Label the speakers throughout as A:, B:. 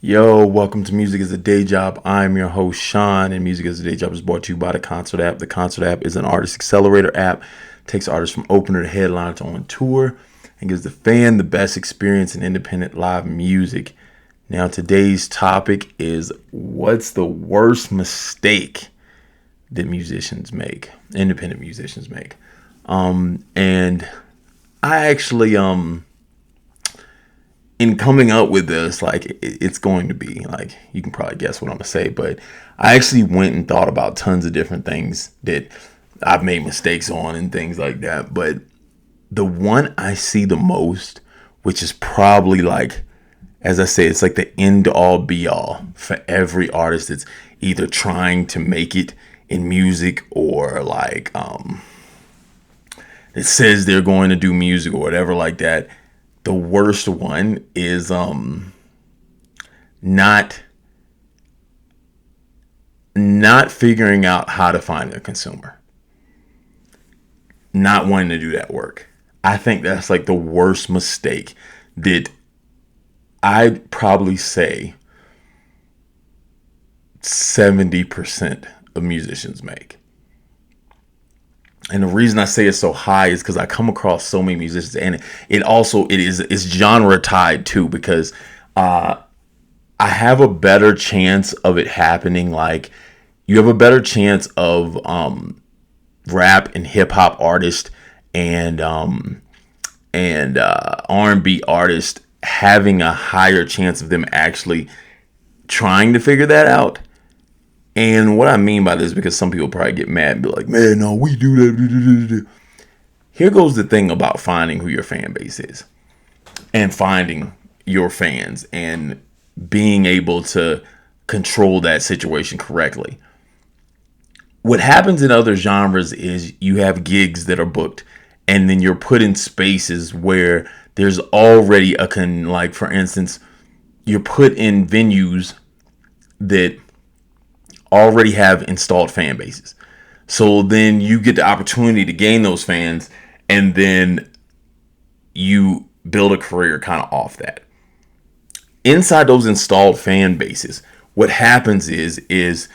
A: Yo, welcome to Music is a Day Job. I'm your host, Sean, and Music is a Day Job is brought to you by the Concert app. The Concert app is an artist accelerator app. It takes artists from opener to headliner to on tour and gives the fan the best experience in independent live music. Now, today's topic is what's the worst mistake that musicians make, independent musicians make. And I actually, in coming up with this, it's going to be like, you can probably guess what I'm gonna say, but I actually went and thought about tons of different things that I've made mistakes on and things like that. But the one I see the most, which is probably like, as I say, it's like the end all be all for every artist that's either trying to make it in music or it says they're going to do music or whatever like that. The worst one is not figuring out how to find a consumer. Not wanting to do that work. I think that's like the worst mistake that I'd probably say 70% of musicians make. And the reason I say it's so high is because I come across so many musicians, and it's genre tied too, because I have a better chance of it happening. Like, you have a better chance of rap and hip hop artists and R&B artists having a higher chance of them actually trying to figure that out. And what I mean by this, because some people probably get mad and be like, man, no, we do that. Here goes the thing about finding who your fan base is and finding your fans and being able to control that situation correctly. What happens in other genres is you have gigs that are booked, and then you're put in spaces where there's already like, for instance, you're put in venues that already have installed fan bases. So then you get the opportunity to gain those fans, and then you build a career kind of off that. Inside those installed fan bases, what happens is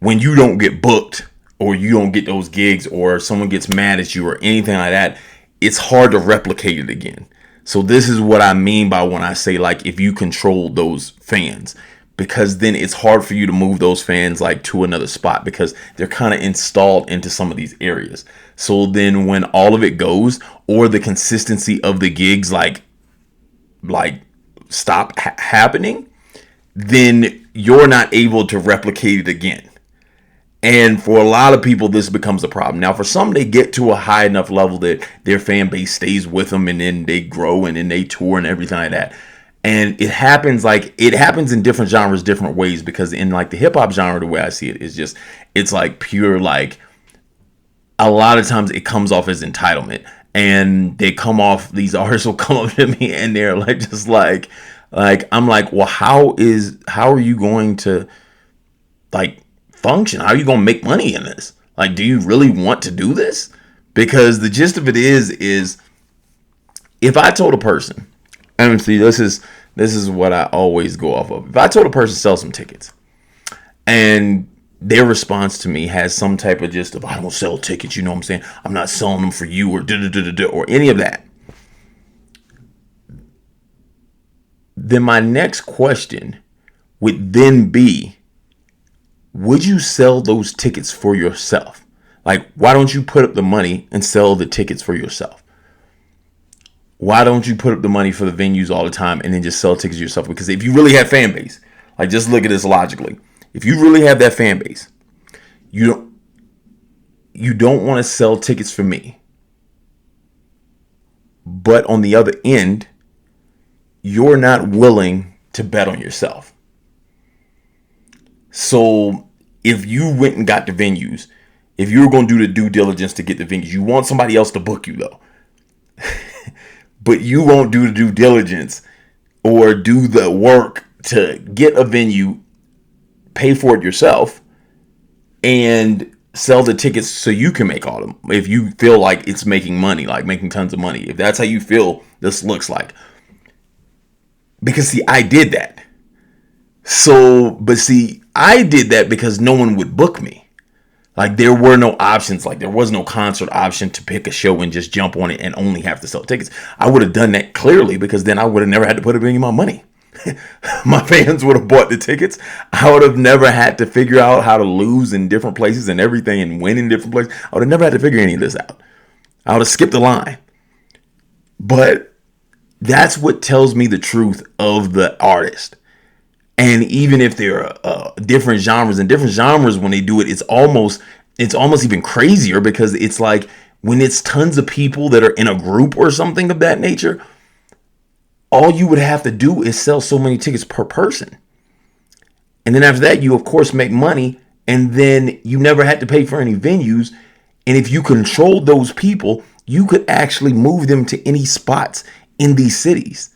A: when you don't get booked or you don't get those gigs or someone gets mad at you or anything like that, it's hard to replicate it again. So this is what I mean by when I say, like, if you control those fans, because then it's hard for you to move those fans like to another spot because they're kind of installed into some of these areas. So then when all of it goes, or the consistency of the gigs like stop happening, then you're not able to replicate it again. And for a lot of people, this becomes a problem. Now, for some, they get to a high enough level that their fan base stays with them, and then they grow, and then they tour and everything like that. And it happens in different genres, different ways, because in like the hip hop genre, the way I see it is just, it's like pure, like, a lot of times it comes off as entitlement, and these artists will come up to me and they're like, just like, I'm like, well, how are you going to like function? How are you going to make money in this? Like, do you really want to do this? Because the gist of it is if I told a person, and see, this is what I always go off of. If I told a person to sell some tickets, and their response to me has some type of just of, I don't sell tickets, you know what I'm saying? I'm not selling them for you or or any of that. Then my next question would then be, would you sell those tickets for yourself? Like, why don't you put up the money and sell the tickets for yourself? Why don't you put up the money for the venues all the time and then just sell tickets yourself? Because if you really have fan base, like, just look at this logically. If you really have that fan base, you don't want to sell tickets for me. But on the other end, you're not willing to bet on yourself. So if you went and got the venues, if you were going to do the due diligence to get the venues, you want somebody else to book you though. But you won't do the due diligence or do the work to get a venue, pay for it yourself, and sell the tickets so you can make all of them. If you feel like it's making money, like making tons of money, if that's how you feel this looks like. Because see, I did that. So, but see, I did that because no one would book me. Like there were no options. Like there was no concert option to pick a show and just jump on it and only have to sell tickets. I would have done that clearly because then I would have never had to put up any of my money. My fans would have bought the tickets. I would have never had to figure out how to lose in different places and everything and win in different places. I would have never had to figure any of this out. I would have skipped the line. But that's what tells me the truth of the artist. And even if there are different genres and different genres, when they do it, it's almost even crazier because it's like when it's tons of people that are in a group or something of that nature, all you would have to do is sell so many tickets per person. And then after that, you of course make money, and then you never had to pay for any venues. And if you controlled those people, you could actually move them to any spots in these cities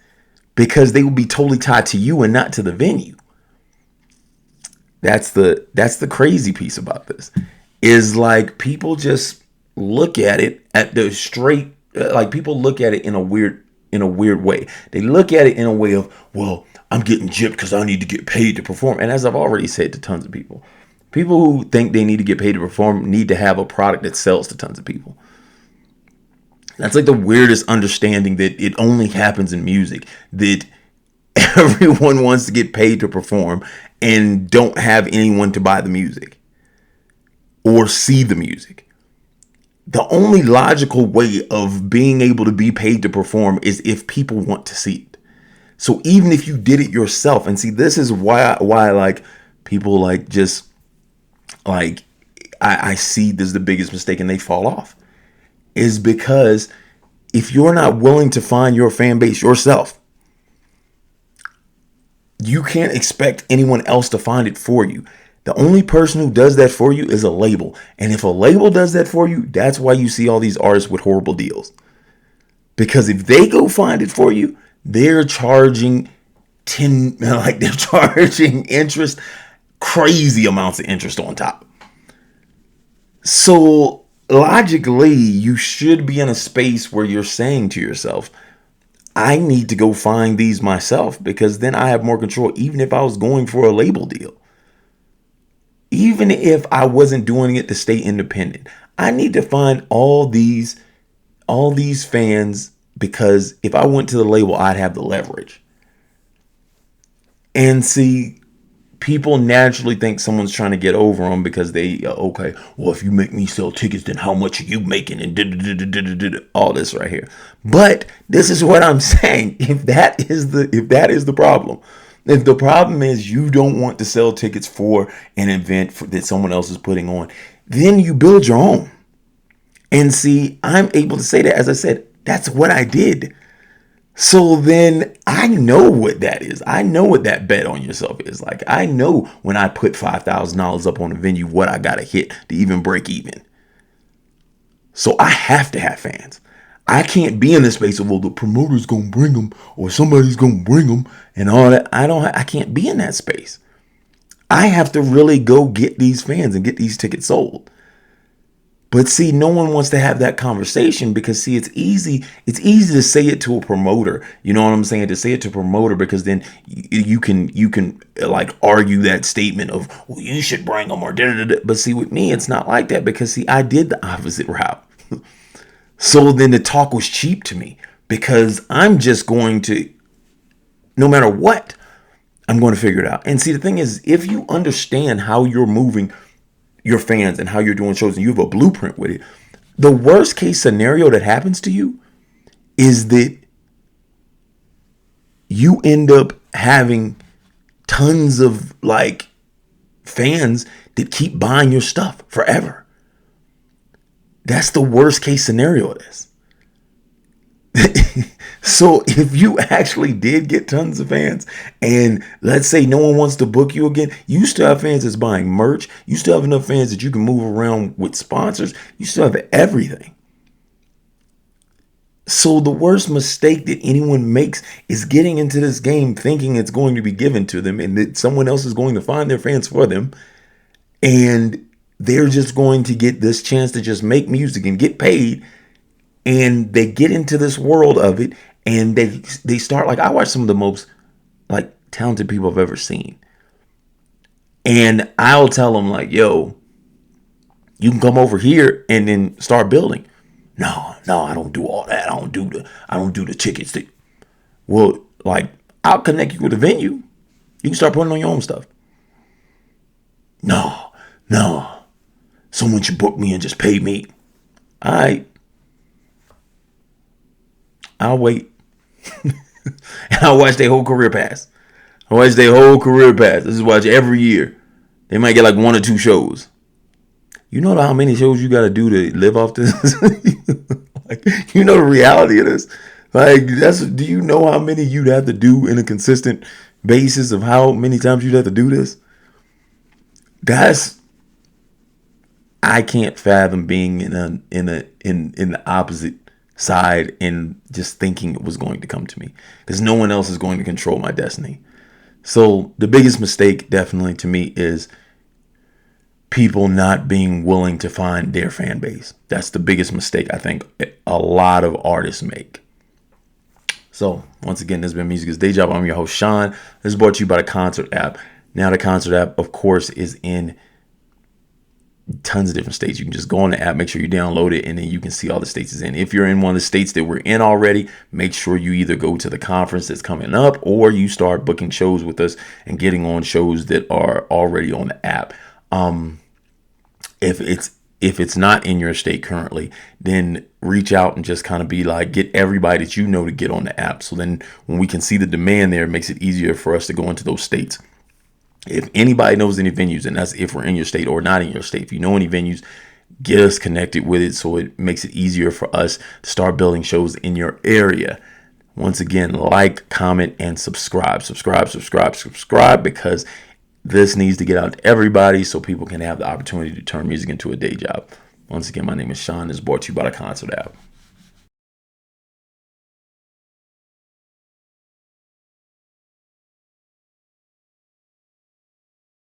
A: because they would be totally tied to you and not to the venue. That's the crazy piece about this, is like people just look at it at the straight, like people look at it in a weird way. They look at it in a way of, well, I'm getting gypped because I need to get paid to perform. And as I've already said to tons of people who think they need to get paid to perform need to have a product that sells to tons of people. That's like the weirdest understanding that it only happens in music, that everyone wants to get paid to perform and don't have anyone to buy the music or see the music. The only logical way of being able to be paid to perform is if people want to see it. So even if you did it yourself, and see, this is why like people like just like I see this is the biggest mistake and they fall off, is because if you're not willing to find your fan base yourself, you can't expect anyone else to find it for you. The only person who does that for you is a label. And if a label does that for you, that's why you see all these artists with horrible deals. Because if they go find it for you, they're charging they're charging interest, crazy amounts of interest on top. So logically, you should be in a space where you're saying to yourself, I need to go find these myself, because then I have more control, even if I was going for a label deal. Even if I wasn't doing it to stay independent, I need to find all these fans, because if I went to the label, I'd have the leverage. And see, people naturally think someone's trying to get over them because they, okay, well, if you make me sell tickets, then how much are you making? And all this right here. But this is what I'm saying. If that is the problem, if the problem is you don't want to sell tickets for an event that someone else is putting on, then you build your own. And see, I'm able to say that, as I said, that's what I did. So then I know what that is. I know what that bet on yourself is. Like, I know when I put $5,000 up on a venue, what I got to hit to even break even. So I have to have fans. I can't be in the space of, well, the promoter's going to bring them or somebody's going to bring them and all that. I can't be in that space. I have to really go get these fans and get these tickets sold. But see, no one wants to have that conversation because, see, it's easy to say it to a promoter. You know what I'm saying? To say it to a promoter, because then you can like argue that statement of, well, you should bring them or da-da-da-da. But see, with me, it's not like that, because see, I did the opposite route. So then the talk was cheap to me, because I'm just going to, no matter what, I'm going to figure it out. And see, the thing is, if you understand how you're moving your fans and how you're doing shows and you have a blueprint with it, the worst case scenario that happens to you is that you end up having tons of like fans that keep buying your stuff forever. That's the worst case scenario of this. So if you actually did get tons of fans, and let's say no one wants to book you again, you still have fans that's buying merch. You still have enough fans that you can move around with sponsors. You still have everything. So the worst mistake that anyone makes is getting into this game thinking it's going to be given to them and that someone else is going to find their fans for them. And they're just going to get this chance to just make music and get paid. And they get into this world of it, and they start, like, I watch some of the most like talented people I've ever seen. And I'll tell them like, yo, you can come over here and then start building. No, I don't do all that. I don't do the tickets thing. Well, like, I'll connect you with a venue. You can start putting on your own stuff. No. Someone should book me and just pay me. All right. I'll wait. And I'll watch their whole career pass. This is watch every year. They might get like 1 or 2 shows. You know how many shows you got to do to live off this? Like, you know the reality of this. Like, do you know how many you'd have to do in a consistent basis of how many times you'd have to do this? Guys, I can't fathom being in the opposite side and just thinking it was going to come to me, because no one else is going to control my destiny. So the biggest mistake definitely to me is people not being willing to find their fan base. That's the biggest mistake I think a lot of artists make. So once again, this has been Music is Day Job. I'm your host, Sean. This is brought to you by the Concert app. Now the Concert app, of course, is in tons of different states. You can just go on the app, make sure you download it, and then you can see all the states it's in. If you're in one of the states that we're in already, make sure you either go to the conference that's coming up or you start booking shows with us and getting on shows that are already on the app. If it's not in your state currently, then reach out and just kind of be like, get everybody that you know to get on the app. So then when we can see the demand there, it makes it easier for us to go into those states. If anybody knows any venues, and that's if we're in your state or not in your state, if you know any venues, get us connected with it so it makes it easier for us to start building shows in your area. Once again, like, comment, and subscribe, because this needs to get out to everybody so people can have the opportunity to turn music into a day job. Once again, my name is Sean. This is brought to you by the Concert app.